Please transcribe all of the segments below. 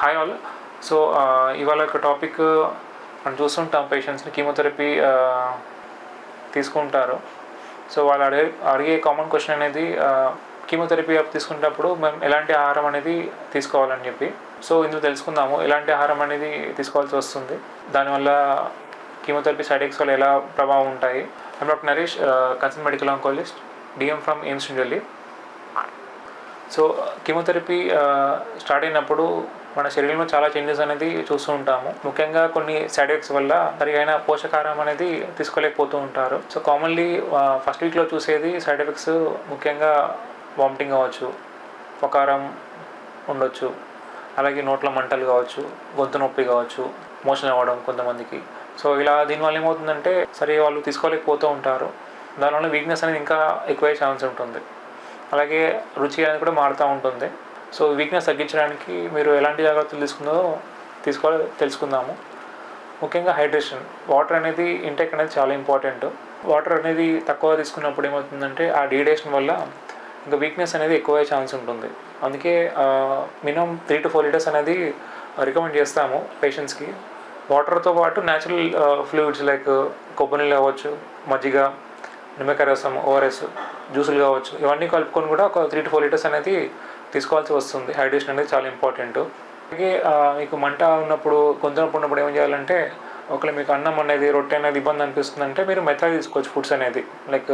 Hi all. So ఇవాళ ఒక topic మనం చూస్తుంటాం, పేషెంట్స్ని కీమోథెరపీ తీసుకుంటారు. సో వాళ్ళు అడిగే కామన్ క్వశ్చన్ అనేది కీమోథెరపీ తీసుకునేటప్పుడు మేము ఎలాంటి ఆహారం అనేది తీసుకోవాలని చెప్పి. సో ఇందులో తెలుసుకుందాము ఎలాంటి ఆహారం అనేది తీసుకోవాల్సి వస్తుంది, దానివల్ల కీమోథెరపీ సైడ్ ఎఫెక్ట్స్ వల్ల ఎలా ప్రభావం ఉంటాయి. I'm doctor Naresh, consultant medical oncologist, DM from AIIMS new Delhi. So chemotherapy start అయినప్పుడు మన శరీరంలో చాలా చేంజెస్ అనేది చూస్తూ ఉంటాము. ముఖ్యంగా కొన్ని సైడ్ ఎఫెక్ట్స్ వల్ల సరిగైన పోషకాహారం అనేది తీసుకోలేకపోతూ ఉంటారు. సో కామన్లీ ఫస్ట్ వీక్లో చూసేది సైడ్ ఎఫెక్ట్స్ ముఖ్యంగా వామిటింగ్ కావచ్చు, పకారం ఉండొచ్చు, అలాగే నోట్ల మంటలు కావచ్చు, గొంతు నొప్పి కావచ్చు, మోషన్ అవ్వడం కొంతమందికి. సో ఇలా దీనివల్ల ఏమవుతుందంటే సరిగా వాళ్ళు తీసుకోలేకపోతూ ఉంటారు. దానివల్ల వీక్నెస్ అనేది ఇంకా ఎక్కువే ఛాన్స్ ఉంటుంది. అలాగే రుచి అనేది కూడా మారుతూ ఉంటుంది. సో వీక్నెస్ తగ్గించడానికి మీరు ఎలాంటి జాగ్రత్తలు తెలుసుకుందాము. ముఖ్యంగా హైడ్రేషన్, వాటర్ అనేది ఇంటేక్ అనేది చాలా ఇంపార్టెంట్. వాటర్ అనేది తక్కువ తీసుకున్నప్పుడు ఏమవుతుందంటే ఆ డీహైడ్రేషన్ వల్ల ఇంకా వీక్నెస్ అనేది ఎక్కువ ఛాన్స్ ఉంటుంది. అందుకే మినిమం 3 to 4 లీటర్స్ అనేది రికమెండ్ చేస్తాము పేషెంట్స్కి. వాటర్తో పాటు న్యాచురల్ ఫ్లూయిడ్స్ లైక్ కొబ్బరి నీళ్ళు కావచ్చు, మజ్జిగ, నిమ్మకాయ రసం, ఓఆర్ఎస్, జ్యూసులు కావచ్చు, ఇవన్నీ కలుపుకొని కూడా ఒక 3 to 4 లీటర్స్ అనేది తీసుకోవాల్సి వస్తుంది. హైడ్రేషన్ అనేది చాలా ఇంపార్టెంట్. అలాగే మీకు మంట ఉన్నప్పుడు, గొంతు నొప్పి ఉన్నప్పుడు ఏం చేయాలంటే, ఒకవేళ మీకు అన్నం అనేది, రొట్టె అనేది ఇబ్బంది అనిపిస్తుందంటే మీరు మెత్తగా తీసుకోవచ్చు ఫుడ్స్ అనేది. లైక్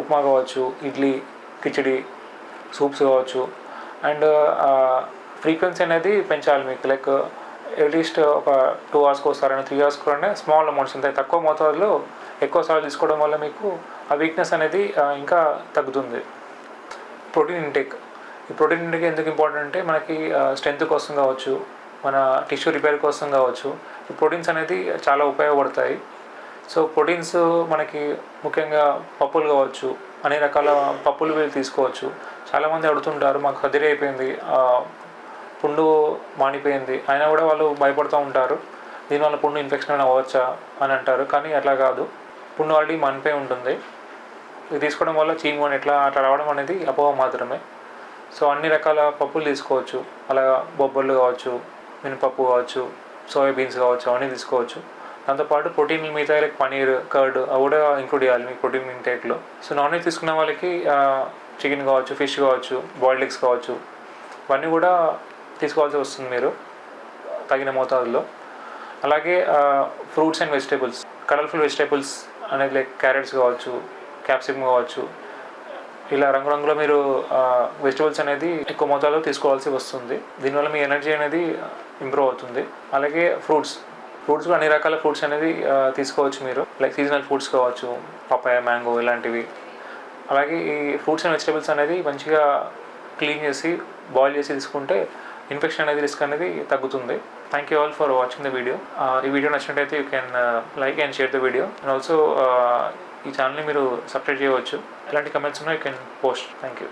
ఉప్మా కావచ్చు, ఇడ్లీ, కిచిడి, సూప్స్ కావచ్చు. అండ్ ఫ్రీక్వెన్సీ అనేది పెంచాలి మీకు. లైక్ అట్లీస్ట్ ఒక 2 hours ఒకసారి, 3 hours కూడా స్మాల్ అమౌంట్స్ ఉంటాయి. తక్కువ మోతాదులో ఎక్కువసార్లు తీసుకోవడం వల్ల మీకు ఆ వీక్నెస్ అనేది ఇంకా తగ్గుతుంది. ప్రోటీన్ ఇంటేక్, ఈ ప్రోటీన్ ఇంటేక్ ఎందుకు ఇంపార్టెంట్ అంటే మనకి స్ట్రెంత్ కోసం కావచ్చు, మన టిష్యూ రిపేర్ కోసం కావచ్చు, ఈ ప్రోటీన్స్ అనేది చాలా ఉపయోగపడతాయి. సో ప్రోటీన్స్ మనకి ముఖ్యంగా పప్పులు కావచ్చు, అన్ని రకాల పప్పులు వీళ్ళు తీసుకోవచ్చు. చాలామంది అడుగుతుంటారు, మాకు సర్జరీ అయిపోయింది, పుండు మానిపోయింది, అయినా కూడా వాళ్ళు భయపడుతూ ఉంటారు, దీనివల్ల పుండు ఇన్ఫెక్షన్ అయినా అవ్వచ్చా అని అంటారు. కానీ అట్లా కాదు, పుండు ఆల్రెడీ మానిపోయి ఉంటుంది. ఇది తీసుకోవడం వల్ల చీము అని అట్లా రావడం అనేది అపోహ మాత్రమే. సో అన్ని రకాల పప్పులు తీసుకోవచ్చు. అలా బొబ్బర్లు కావచ్చు, మినపప్పు కావచ్చు, సోయాబీన్స్ కావచ్చు, అవన్నీ తీసుకోవచ్చు. దాంతోపాటు ప్రోటీన్ల మీద లైక్ పనీర్, కర్డ్ అవి కూడా ఇంక్లూడ్ చేయాలి మీ ప్రోటీన్ ఇంటేక్లో. సో నాన్ వెజ్ తీసుకున్న వాళ్ళకి చికెన్ కావచ్చు, ఫిష్ కావచ్చు, బాయిల్డ్ ఎగ్స్ కావచ్చు, ఇవన్నీ కూడా తీసుకోవాల్సి వస్తుంది మీరు తగిన మోతాదులో. అలాగే fruits and vegetables, colourful vegetables అనేది లైక్ క్యారెట్స్ కావచ్చు, క్యాప్సికమ్ కావచ్చు, ఇలా రంగురంగులో మీరు వెజిటబుల్స్ అనేది ఎక్కువ మోతాదులో తీసుకోవాల్సి వస్తుంది. దీనివల్ల మీ ఎనర్జీ అనేది ఇంప్రూవ్ అవుతుంది. అలాగే ఫ్రూట్స్ కూడా అన్ని రకాల ఫ్రూట్స్ అనేది తీసుకోవచ్చు మీరు. లైక్ సీజనల్ ఫ్రూట్స్ కావచ్చు, పపాయ, మ్యాంగో ఇలాంటివి. అలాగే ఈ ఫ్రూట్స్ అండ్ వెజిటబుల్స్ అనేది మంచిగా క్లీన్ చేసి బాయిల్ చేసి తీసుకుంటే ఇన్ఫెక్షన్ అనేది రిస్క్ అనేది తగ్గుతుంది. Thank you all for watching the video. ఈ వీడియో నచ్చినట్టయితే you can like and share the video. And also ఈ ఛానల్ని మీరు సబ్స్క్రైబ్ చేయవచ్చు. ఎలాంటి కమెంట్స్ ఉన్నా you can post. Thank you.